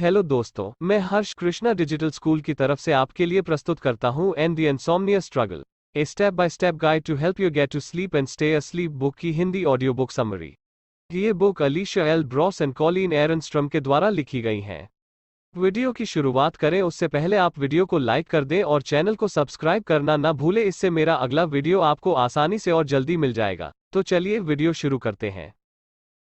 Hello दोस्तों, मैं हर्ष Krishna digital school की तरफ से आपके लिए प्रस्तुत करता हूं and the insomnia struggle, a step by step guide to help you get to sleep and stay asleep book की हिंदी ऑडियो बुक समरी। ये book Alisha L Brosse and Colin Ernstrom के द्वारा लिखी गई हैं। वीडियो की शुरुआत करें उससे पहले आप वीडियो को लाइक कर दें और चैनल को सब्सक्राइब करना ना भूलें, इससे मेरा अगला वीडियो आपको आसानी से और जल्दी मिल जाएगा। तो चलिए वीडियो शुरू करते हैं।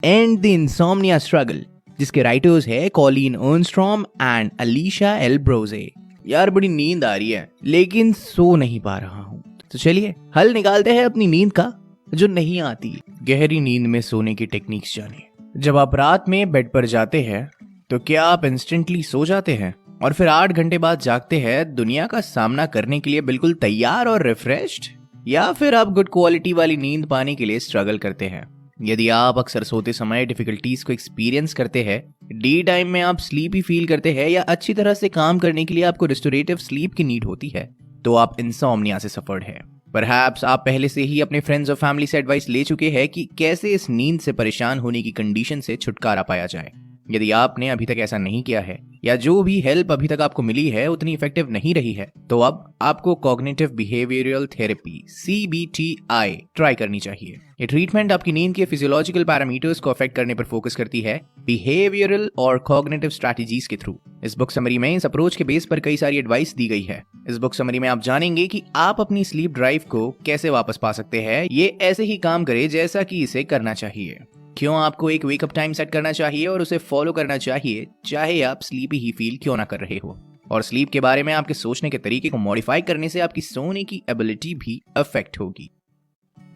एंड द इनसोम्निया स्ट्रगल, जिसके राइटर्स है कॉलिन एरनस्ट्रॉम एंड अलीशा एल ब्रोजे। यार बड़ी नींद आ रही है लेकिन सो नहीं पा रहा हूँ, तो चलिए हल निकालते हैं अपनी नींद का जो नहीं आती। गहरी नींद में सोने की टेक्निक्स जानिए। जब आप रात में बेड पर जाते हैं तो क्या आप इंस्टेंटली सो जाते हैं और फिर 8 घंटे बाद जागते हैं दुनिया का सामना करने के लिए बिल्कुल तैयार और रिफ्रेश्ड, या फिर आप गुड क्वालिटी वाली नींद पाने के लिए स्ट्रगल करते हैं? यदि आप अक्सर सोते समय डिफिकल्टीज को एक्सपीरियंस करते हैं, डे टाइम में आप स्लीपी फील करते हैं या अच्छी तरह से काम करने के लिए आपको रिस्टोरेटिव स्लीप की नीड होती है, तो आप इंसोम्निया से सफर्ड है। परहैप्स आप पहले से ही अपने फ्रेंड्स और फैमिली से एडवाइस ले चुके हैं कि कैसे इस नींद से परेशान होने की कंडीशन से छुटकारा पाया जाए। यदि आपने अभी तक ऐसा नहीं किया है या जो भी हेल्प अभी तक आपको मिली है उतनी इफेक्टिव नहीं रही है, तो अब आपको cognitive behavioural therapy CBTI try करनी चाहिए। ये ट्रीटमेंट आपकी नींद के फिजियोलॉजिकल पैरामीटर्स को अफेक्ट करने पर फोकस करती है बिहेवियरल और कॉग्निटिव स्ट्रैटेजीज के थ्रू। इस बुक समरी में इस अप्रोच के बेस पर कई सारी एडवाइस दी गई है। इस बुक समरी में आप जानेंगे कि आप अपनी स्लीप ड्राइव को कैसे वापस पा सकते हैं, ये ऐसे ही काम करे जैसा कि इसे करना चाहिए। क्यों आपको एक वेकअप टाइम सेट करना चाहिए और उसे फॉलो करना चाहिए, चाहे आप स्लीपी ही फील क्यों ना कर रहे हो। और स्लीप के बारे में आपके सोचने के तरीके को मॉडिफाई करने से आपकी सोने की एबिलिटी भी अफेक्ट होगी।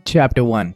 चैप्टर 1,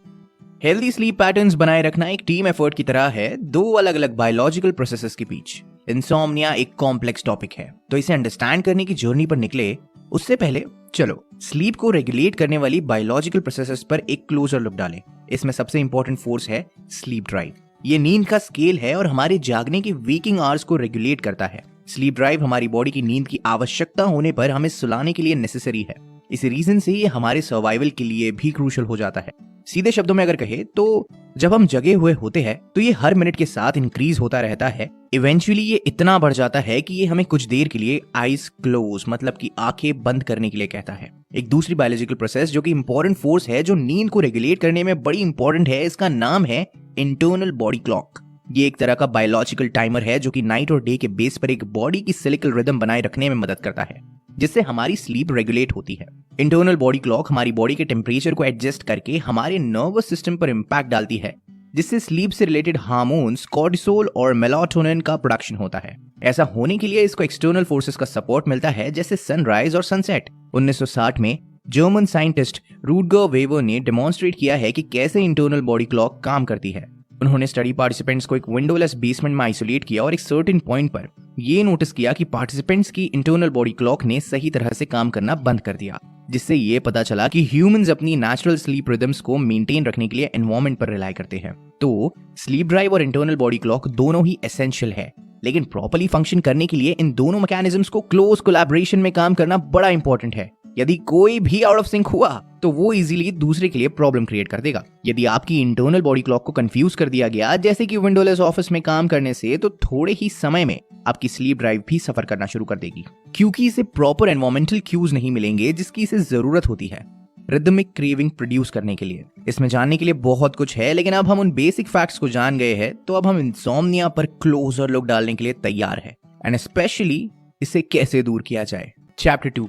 हेल्दी स्लीप पैटर्न्स बनाए रखना एक टीम एफर्ट की तरह है, दो अलग अलग बायोलॉजिकल प्रोसेसेस के बीच। इंसोम्निया एक कॉम्प्लेक्स टॉपिक है, तो इसे अंडरस्टैंड करने की जर्नी पर निकले उससे पहले चलो स्लीप को रेगुलेट करने वाली बायोलॉजिकल प्रोसेसेस पर एक क्लोजर लुक डालें। इसमें सबसे इंपॉर्टेंट फोर्स है स्लीप ड्राइव। ये नींद का स्केल है और हमारे जागने की वेकिंग आवर्स को रेगुलेट करता है। स्लीप ड्राइव हमारी बॉडी की नींद की आवश्यकता होने पर हमें सुलाने के लिए नेसेसरी है। इस रीजन से ये हमारे सर्वाइवल के लिए भी क्रूशियल हो जाता है। सीधे शब्दों में अगर कहे तो जब हम जगे हुए होते हैं तो ये हर मिनट के साथ इंक्रीज होता रहता है। इवेंचुअली ये इतना बढ़ जाता है कि ये हमें कुछ देर के लिए आईज क्लोज मतलब कि आंखें बंद करने के लिए कहता है। एक दूसरी बायोलॉजिकल प्रोसेस जो कि इंपॉर्टेंट फोर्स है जो नींद को रेगुलेट करने में बड़ी इंपॉर्टेंट है, इसका नाम है इंटरनल बॉडी क्लॉक। ये एक तरह का बायोलॉजिकल टाइमर है जो कि नाइट और डे के बेस पर एक बॉडी की साइक्लिकल रिदम बनाए रखने में मदद करता है, जिससे हमारी स्लीप रेगुलेट होती है। इंटरनल बॉडी क्लॉक हमारी बॉडी के टेम्परेचर को एडजस्ट करके हमारे नर्वस सिस्टम पर इंपैक्ट डालती है, जिससे स्लीप से रिलेटेड हार्मोन्स कॉर्टिसोल और मेलाटोनिन का प्रोडक्शन होता है। ऐसा होने के लिए इसको एक्सटर्नल फोर्सेस का सपोर्ट मिलता है, जैसे सनराइज और सनसेट। 1960 में जर्मन साइंटिस्ट रूडगर वेवर ने डेमोन्स्ट्रेट किया है कि कैसे इंटरनल बॉडी क्लॉक काम करती है। उन्होंने स्टडी पार्टिसिपेंट्स को एक विंडोलेस बेसमेंट में आइसोलेट किया और एक सर्टेन पॉइंट पर ये नोटिस किया कि पार्टिसिपेंट्स की इंटरनल बॉडी क्लॉक ने सही तरह से काम करना बंद कर दिया, जिससे ये पता चला कि ह्यूमंस अपनी नेचुरल स्लीप रिदम्स को मेंटेन रखने के लिए एनवायरनमेंट पर रिलाई करते हैं। तो स्लीप ड्राइव और इंटरनल बॉडी क्लॉक दोनों ही एसेंशियल है, लेकिन प्रॉपर्ली फंक्शन करने के लिए इन दोनों मैकेनिज्म्स को क्लोज कोलैबोरेशन में काम करना बड़ा इंपॉर्टेंट है। यदि कोई भी आउट ऑफ सिंक हुआ तो वो इजीली दूसरे के लिए प्रॉब्लम क्रिएट कर देगा। यदि आपकी इंटरनल बॉडी क्लॉक को कंफ्यूज कर दिया गया, जैसे कि विंडोलेस ऑफिस में काम करने से, तो थोड़े ही समय में आपकी स्लीप ड्राइव भी सफर करना शुरू कर देगी, क्योंकि इसे प्रॉपर एनवायरमेंटल क्यूज नहीं मिलेंगे जिसकी इसे जरूरत होती है रिदमिक क्रेविंग प्रोड्यूस करने के लिए। इसमें जानने के लिए बहुत कुछ है, लेकिन अब हम उन बेसिक फैक्ट्स को जान गए हैं, तो अब हम इंसोम्निया पर क्लोजर लुक डालने के लिए तैयार है, एंड स्पेशली इसे कैसे दूर किया जाए। चैप्टर 2,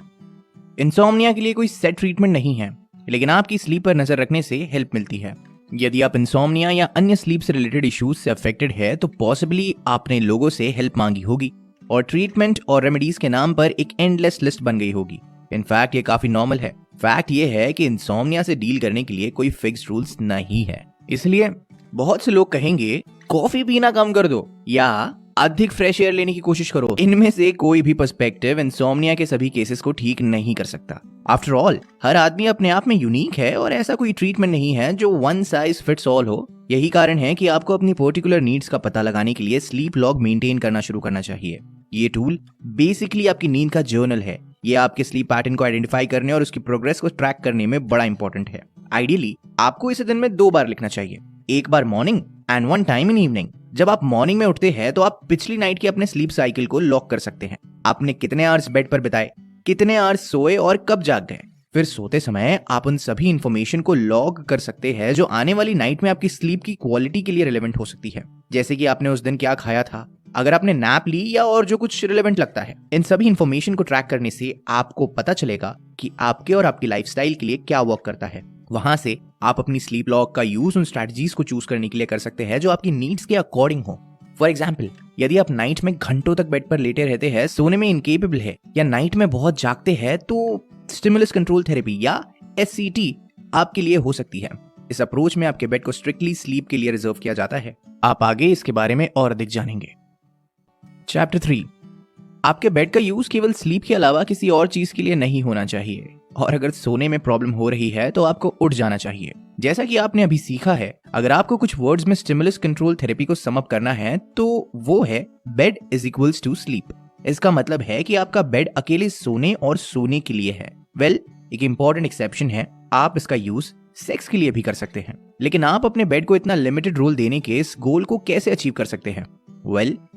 इंसोम्निया के लिए कोई सेट ट्रीटमेंट नहीं है, लेकिन आपकी स्लीप पर नजर रखने से हेल्प मिलती है। यदि आप इंसोम्निया या अन्य स्लीप से रिलेटेड इश्यूज से अफेक्टेड है तो पॉसिबली आपने लोगों से हेल्प मांगी होगी और ट्रीटमेंट और रेमेडीज के नाम पर एक एंडलेस लिस्ट बन गई होगी। इनफैक्ट ये काफी नॉर्मल है। फैक्ट ये है कि इंसोम्निया से डील करने के लिए कोई फिक्स्ड रूल्स नहीं है। इसलिए बहुत से लोग कहेंगे कॉफी पीना कम कर दो या अधिक फ्रेश एयर लेने की कोशिश करो। इनमें से कोई भी पर्सपेक्टिव इंसोम्निया के सभी केसेस को ठीक नहीं कर सकता। आफ्टर ऑल हर आदमी अपने आप में यूनिक है और ऐसा कोई ट्रीटमेंट नहीं है जो वन साइज फिट्स ऑल हो। यही कारण है कि आपको अपनी पर्टिकुलर नीड्स का पता लगाने के लिए स्लीप लॉग मेंटेन करना शुरू करना चाहिए। ये टूल बेसिकली आपकी नींद का जर्नल है। ये आपके स्लीप पैटर्न को आइडेंटिफाई करने और उसकी प्रोग्रेस को ट्रैक करने में बड़ा इंपॉर्टेंट है। आइडियली आपको इसे दिन में 2 बार लिखना चाहिए, एक बार morning and one time in evening, जब आप मॉर्निंग में उठते हैं तो आप पिछली नाइट के अपने स्लीप साइकिल को लॉक कर सकते हैं। आपने कितने आवर्स बेड पर बिताए, कितने आवर्स सोए और कब जाग गए। फिर सोते समय आप उन सभी इंफॉर्मेशन को लॉग कर सकते हैं जो आने वाली नाइट में आपकी स्लीप की क्वालिटी के लिए रिलेवेंट हो सकती है। जैसे कि आपने उस दिन क्या खाया था, अगर आपने नैप ली या और जो कुछ रिलेवेंट लगता है। इन सभी इंफॉर्मेशन को ट्रैक करने से आपको पता चलेगा कि आपके और आपकी लाइफस्टाइल के लिए क्या वर्क करता है। वहां से आप अपनी स्लीप लॉग का यूज उन स्ट्रेटजीज को चूज करने के लिए कर सकते हैं जो आपकी नीड्स के अकॉर्डिंग हो। फॉर एग्जाम्पल, यदि आप नाइट में घंटों तक बेड पर लेटे रहते हैं, सोने में इनकेपेबल है या नाइट में बहुत जागते हैं, तो स्टिमुलस कंट्रोल थेरेपी या SCT आपके लिए हो सकती है। इस अप्रोच में आपके बेड को स्ट्रिक्टली स्लीप के लिए रिजर्व किया जाता है। आप आगे इसके बारे में और अधिक जानेंगे। चैप्टर 3, आपके बेड का यूज केवल स्लीप के अलावा किसी और चीज के लिए नहीं होना चाहिए, और अगर सोने में प्रॉब्लम हो रही है तो आपको उठ जाना चाहिए। जैसा कि आपने अभी सीखा है, अगर आपको कुछ वर्ड्स में स्टिमुलस कंट्रोल थेरेपी को सम अप करना है तो वो है bed is equals to sleep. इसका मतलब है कि आपका बेड अकेले सोने और सोने के लिए है। एक इंपॉर्टेंट एक्सेप्शन है, आप इसका यूज सेक्स के लिए भी कर सकते हैं। लेकिन आप अपने बेड को इतना लिमिटेड रोल देने के इस गोल को कैसे अचीव कर सकते हैं?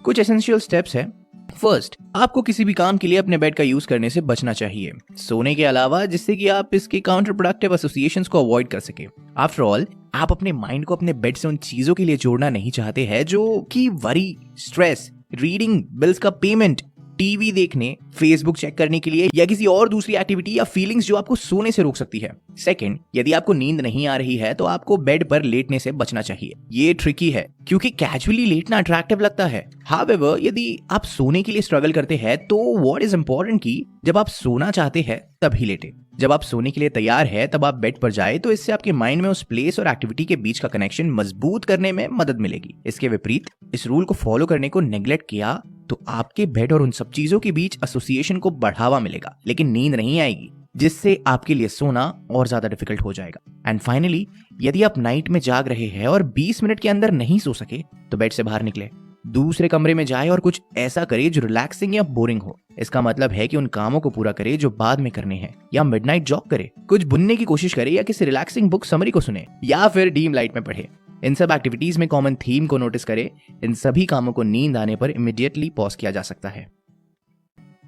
कुछ एसेंशियल स्टेप्स है। फर्स्ट, आपको किसी भी काम के लिए अपने बेड का यूज करने से बचना चाहिए, सोने के अलावा, जिससे कि आप इसके काउंटर प्रोडक्टिव एसोसिएशंस को अवॉइड कर सके। आफ्टर ऑल, आप अपने माइंड को अपने बेड से उन चीजों के लिए जोड़ना नहीं चाहते हैं जो कि वरी, स्ट्रेस, रीडिंग, बिल्स का पेमेंट, टीवी देखने, फेसबुक चेक करने के लिए या किसी और दूसरी एक्टिविटी या फीलिंग्स जो आपको सोने से रोक सकती है। सेकंड, यदि आपको नींद नहीं आ रही है तो आपको बेड पर लेटने से बचना चाहिए। ये ट्रिकी है क्योंकि कैजुअली लेटना अट्रैक्टिव लगता है। हाउएवर, यदि आप सोने के लिए स्ट्रगल करते हैं तो व्हाट इज इंपॉर्टेंट कि जब आप सोना चाहते हैं तभी लेटे। जब आप सोने के लिए तैयार है तब आप बेड पर जाए तो इससे आपके माइंड में उस प्लेस और एक्टिविटी के बीच का कनेक्शन मजबूत करने में मदद मिलेगी। इसके विपरीत, इस रूल को फॉलो करने को नेग्लेक्ट किया तो आपके बेड और उन सब चीजों के बीच एसोसिएशन को बढ़ावा मिलेगा, लेकिन नींद नहीं आएगी, जिससे आपके लिए सोना और ज्यादा डिफिकल्ट हो जाएगा। एंड फाइनली, यदि आप नाइट में जाग रहे हैं और 20 मिनट के अंदर नहीं सो सके तो बेड से बाहर निकले, दूसरे कमरे में जाए और कुछ ऐसा करे जो रिलैक्सिंग या बोरिंग हो। इसका मतलब है कि उन कामों को पूरा करे जो बाद में करने हैं, या मिडनाइट जॉग करे, कुछ बुनने की कोशिश करे, या किसी रिलैक्सिंग बुक समरी को सुने, या फिर डीम लाइट में पढ़े। इन सब एक्टिविटीज में कॉमन थीम को नोटिस करें। इन सभी कामों को नींद आने पर इमीडिएटली पॉज किया जा सकता है।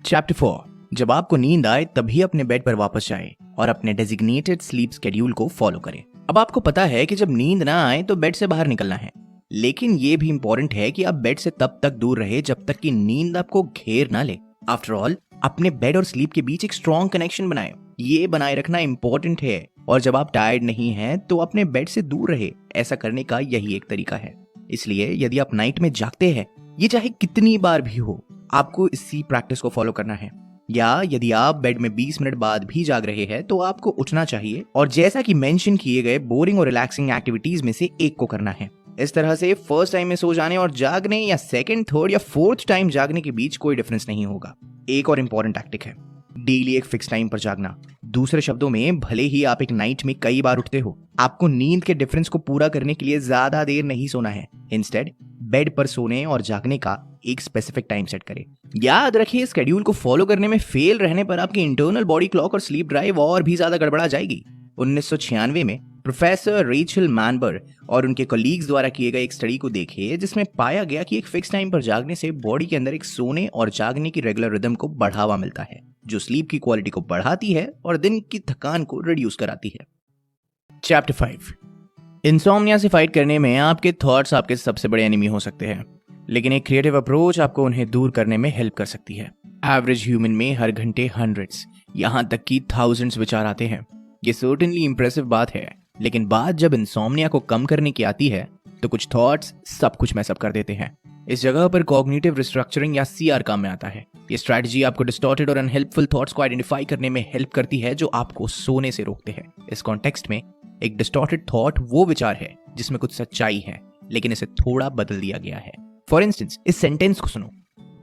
चैप्टर 4, जब आपको नींद आए तभी अपने बेड पर वापस जाएं और अपने डेजिग्नेटेड स्लीप शेड्यूल को फॉलो करें। अब आपको पता है कि जब नींद ना आए तो बेड से बाहर निकलना है, लेकिन ये भी इंपॉर्टेंट है कि आप बेड से तब तक दूर रहे जब तक कि नींद आपको घेर ना ले। आफ्टर ऑल, अपने बेड और स्लीप के बीच एक स्ट्रॉन्ग कनेक्शन बनाएं। ये बनाए रखना इंपॉर्टेंट है, और जब आप टायर्ड नहीं हैं तो अपने बेड से दूर रहे। ऐसा करने का यही एक तरीका है। इसलिए यदि आप नाइट में जागते हैं, ये चाहे कितनी बार भी हो, आपको इसी प्रैक्टिस को फॉलो करना है। या यदि आप बेड में 20 मिनट बाद भी जाग रहे हैं तो आपको उठना चाहिए और जैसा कि मेंशन किए गए बोरिंग और रिलैक्सिंग एक्टिविटीज में से एक को करना है। इस तरह से फर्स्ट टाइम में सो जाने और जागने या सेकंड, थर्ड या फोर्थ टाइम जागने के बीच कोई डिफरेंस नहीं होगा। एक और इंपॉर्टेंट टैक्टिक है, डेली एक फिक्स टाइम पर जागना। दूसरे शब्दों में, भले ही आप एक नाइट में कई बार उठते हो, आपको नींद के डिफरेंस को पूरा करने के लिए ज्यादा देर नहीं सोना है। इंस्टेड, बेड पर सोने और जागने का एक स्पेसिफिक टाइम सेट करें। याद रखिए, स्केड्यूल को फॉलो करने में फेल रहने पर आपकी इंटरनल बॉडी क्लॉक और स्लीप ड्राइव और भी ज्यादा गड़बड़ा जाएगी। 1996 में प्रोफेसर रेचल मैनबर और उनके कलीग्स द्वारा किए गए एक स्टडी को देखिए, जिसमें पाया गया कि एक फिक्स टाइम पर जागने से बॉडी के अंदर एक सोने और जागने की रेगुलर रिदम को बढ़ावा मिलता है, जो स्लीप की क्वालिटी को बढ़ाती है और दिन की थकान को रिड्यूस कराती है। चैप्टर 5, इंसोम्निया से फाइट करने में आपके थॉट्स आपके सबसे बड़े एनिमी हो सकते हैं, लेकिन एक क्रिएटिव अप्रोच आपको उन्हें दूर करने में हेल्प कर सकती है। एवरेज ह्यूमन में हर घंटे हंड्रेड्स, यहां तक कि थाउजेंड्स विचार आते हैं। ये सर्टेनली इंप्रेसिव बात है, लेकिन बात जब इंसोम्निया को कम करने की आती है तो कुछ थॉट्स सब कुछ मैसअप कर देते हैं। इस जगह पर कॉग्निटिव रिस्ट्रक्चरिंग या CR काम में आता है। ये स्ट्रैटेजी आपको डिस्टॉर्टेड और अनहेल्पफुल थॉट्स को आइडेंटिफाई करने में हेल्प करती है जो आपको सोने से रोकते हैं। इस कॉन्टेक्स्ट में एक डिस्टॉर्टेड थॉट वो विचार है जिसमें कुछ सच्चाई है, लेकिन इसे थोड़ा बदल दिया गया है। फॉर इंस्टेंस, इस सेंटेंस को सुनो,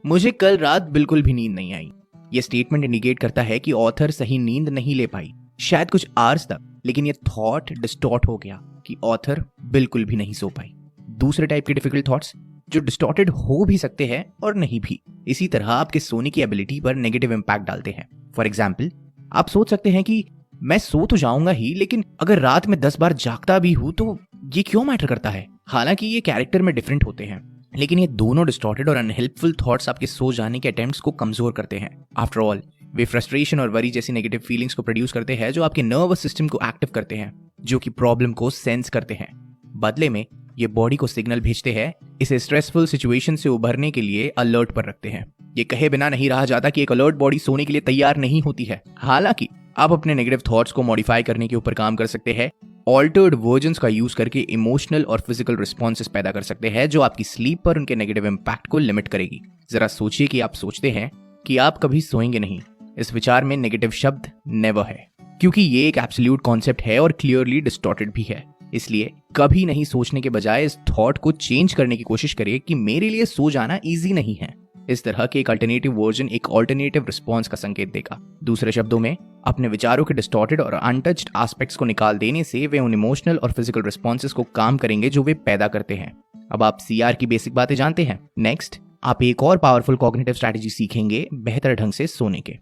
मुझे कल रात बिल्कुल भी नींद नहीं आई। ये स्टेटमेंट इंडिकेट करता है कि ऑथर सही नींद नहीं ले पाई, शायद कुछ आवर्स तक, लेकिन ये थॉट डिस्टॉर्ट हो गया कि ऑथर बिल्कुल भी नहीं सो पाई। दूसरे टाइप के डिफिकल्ट थॉट्स जो डिस्टॉर्टेड हो भी सकते हैं और नहीं भी, इसी तरह आपके सोने की एबिलिटी पर नेगेटिव इंपैक्ट डालते हैं। फॉर एग्जाम्पल, आप सोच सकते हैं कि मैं सो तो जाऊंगा ही, लेकिन अगर रात में 10 बार जागता भी हूं तो ये क्यों मैटर करता है? हालांकि ये कैरेक्टर में डिफरेंट होते हैं, लेकिन ये दोनों डिस्टॉर्टेड और अनहेल्पफुल थॉट्स आपके सो जाने के अटेम्प्ट्स को कमजोर करते हैं। आफ्टर ऑल वे फ्रस्ट्रेशन और वरी जैसी नेगेटिव फीलिंग्स को प्रोड्यूस करते हैं जो आपके नर्वस सिस्टम को एक्टिव करते हैं, जो कि प्रॉब्लम को सेंस करते हैं। बदले में ये बॉडी को सिग्नल भेजते हैं, इसे स्ट्रेसफुल सिचुएशन से उभरने के लिए अलर्ट पर रखते हैं। ये कहे बिना नहीं रहा जाता कि एक अलर्ट बॉडी सोने के लिए तैयार नहीं होती है। हालांकि आप अपने नेगेटिव थॉट्स को मॉडिफाई करने के ऊपर काम कर सकते हैं। ऑल्टर्ड वर्जन्स का यूज करके इमोशनल और फिजिकल रिस्पॉन्सेस पैदा कर सकते हैं जो आपकी स्लीप पर उनके नेगेटिव इम्पैक्ट को लिमिट करेगी। जरा सोचिए कि आप सोचते हैं कि आप कभी सोएंगे नहीं। इस विचार में नेगेटिव शब्द नेवर है, क्योंकि ये एक एब्सोल्यूट कॉन्सेप्ट है और क्लियरली डिस्टॉर्टेड भी है। इसलिए कभी नहीं सोचने के बजाय इस थॉट को चेंज करने की कोशिश करिए कि मेरे लिए सो जाना इजी नहीं है। इस तरह के एक अल्टरनेटिव वर्जन एक अल्टरनेटिव रिस्पॉन्स का संकेत देगा। दूसरे शब्दों में, अपने विचारों के डिस्टॉर्टेड और अनटच्ड एस्पेक्ट्स को निकाल देने से वे उन इमोशनल और फिजिकल रिस्पॉन्सेस को काम करेंगे जो वे पैदा करते हैं। अब आप CR की बेसिक बातें जानते हैं। नेक्स्ट आप एक और पावरफुल कॉग्निटिव स्ट्रैटेजी सीखेंगे बेहतर ढंग से सोने के।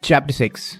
चैप्टर 6,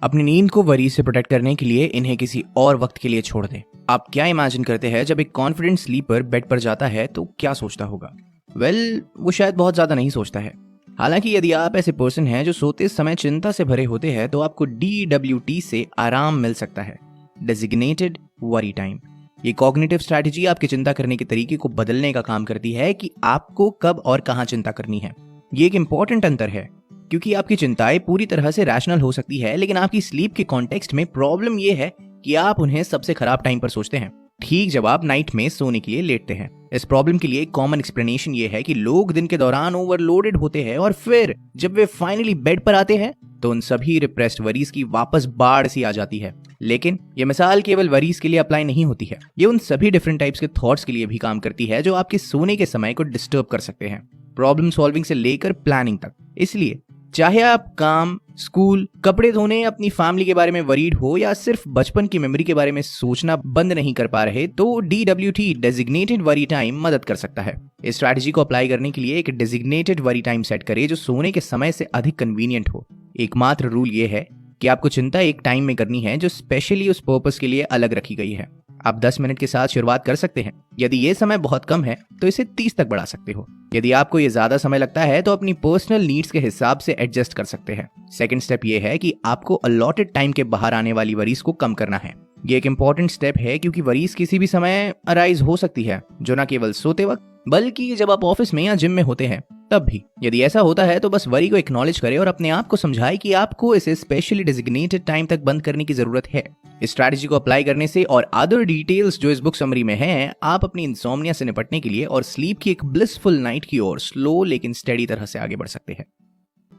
अपनी नींद को वरी से प्रोटेक्ट करने के लिए इन्हें किसी और वक्त के लिए छोड़ दें। आप क्या इमेजिन करते हैं जब एक कॉन्फिडेंट स्लीपर बेड पर जाता है तो क्या सोचता होगा? वो शायद बहुत ज्यादा नहीं सोचता है। हालांकि यदि आप ऐसे पर्सन हैं जो सोते समय चिंता से भरे होते हैं तो आपको DWT से आराम मिल सकता है, डेजिग्नेटेड वरी टाइम। ये कॉग्निटिव स्ट्रैटेजी आपके चिंता करने के तरीके को बदलने का काम करती है कि आपको कब और कहां चिंता करनी है। ये एक इंपॉर्टेंट अंतर है, क्योंकि आपकी चिंताएं पूरी तरह से रैशनल हो सकती है, लेकिन आपकी स्लीप के कॉन्टेक्स्ट में प्रॉब्लम ये है कि आप उन्हें सबसे खराब टाइम पर सोचते हैं, ठीक जब आप नाइट में सोने के लिए लेटते हैं। इस प्रॉब्लम के लिए एक कॉमन एक्सप्लेनेशन ये है कि लोग दिन के दौरान ओवरलोडेड होते हैं और फिर जब वे फाइनली बेड पर आते हैं तो उन सभी रिप्रेस्ड वरीज की वापस बाढ़ सी आ जाती है। लेकिन ये मिसाल केवल वरीज के लिए अप्लाई नहीं होती है, ये उन सभी डिफरेंट टाइप्स के थॉट्स के लिए भी काम करती है जो आपके सोने के समय को डिस्टर्ब कर सकते हैं, प्रॉब्लम सॉल्विंग से लेकर प्लानिंग तक। इसलिए चाहे आप काम, स्कूल, कपड़े धोने, अपनी फैमिली के बारे में वरीड हो या सिर्फ बचपन की मेमोरी के बारे में सोचना बंद नहीं कर पा रहे, तो DWT डेजिग्नेटेड वरी टाइम मदद कर सकता है। इस स्ट्रैटेजी को अप्लाई करने के लिए एक डेजिग्नेटेड वरी टाइम सेट करें जो सोने के समय से अधिक कन्वीनियंट हो। एकमात्र रूल ये है कि आपको चिंता एक टाइम में करनी है जो स्पेशली उस पर्पस के लिए अलग रखी गई है। आप 10 मिनट के साथ शुरुआत कर सकते हैं। यदि ये समय बहुत कम है तो इसे 30 तक बढ़ा सकते हो। यदि आपको ये ज्यादा समय लगता है तो अपनी पर्सनल नीड्स के हिसाब से एडजस्ट कर सकते हैं। सेकंड स्टेप ये है कि आपको अलॉटेड टाइम के बाहर आने वाली वरीज को कम करना है। ये एक इंपॉर्टेंट स्टेप है क्योंकि वरीज किसी भी समय अराइज हो सकती है, जो न केवल सोते वक्त बल्कि जब आप ऑफिस में या जिम में होते हैं तब भी। यदि ऐसा होता है तो बस वरी को एक्नॉलेज करें और अपने आप को समझाएं कि आपको इसे स्पेशली डेजिग्नेटेड टाइम तक बंद करने की जरूरत है। इस स्ट्रैटेजी को अप्लाई करने से और अदर डिटेल्स जो इस बुक समरी में हैं, आप अपनी इंसोम्निया से निपटने के लिए और स्लीप की एक ब्लिसफुल नाइट की ओर स्लो लेकिन स्टेडी तरह से आगे बढ़ सकते हैं।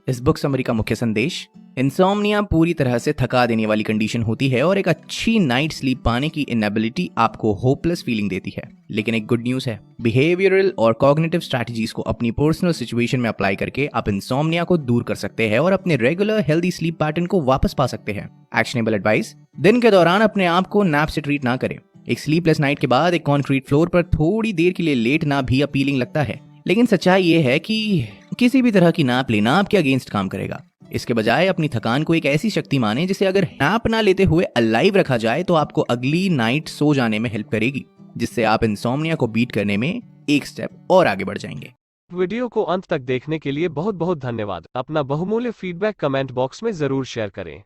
इस बुक समरी का मुख्य संदेश, इंसोम्निया पूरी तरह से थका देने वाली कंडीशन होती है और एक अच्छी नाइट स्लीप पाने की इनएबिलिटी आपको होपलेस फीलिंग देती है। लेकिन एक गुड न्यूज है, बिहेवियरल और कॉग्निटिव स्ट्रैटेजीज को अपनी पर्सनल सिचुएशन में अप्लाई करके आप इंसोम्निया को दूर कर सकते हैं और अपने रेगुलर हेल्दी स्लीप पैटर्न को वापस पा सकते हैं। एक्शनेबल एडवाइस, दिन के दौरान अपने आप को नैप से ट्रीट ना करें। एक स्लीपलेस नाइट के बाद एक कॉन्क्रीट फ्लोर पर थोड़ी देर के लिए लेटना भी अपीलिंग लगता है, लेकिन सच्चाई ये है कि किसी भी तरह की नैप लेना आपके अगेंस्ट काम करेगा। इसके बजाय अपनी थकान को एक ऐसी शक्ति माने जिसे अगर नैप ना लेते हुए अलाइव रखा जाए तो आपको अगली नाइट सो जाने में हेल्प करेगी, जिससे आप इंसोम्निया को बीट करने में एक स्टेप और आगे बढ़ जाएंगे। वीडियो को अंत तक देखने के लिए बहुत बहुत धन्यवाद। अपना बहुमूल्य फीडबैक कमेंट बॉक्स में जरूर शेयर करें।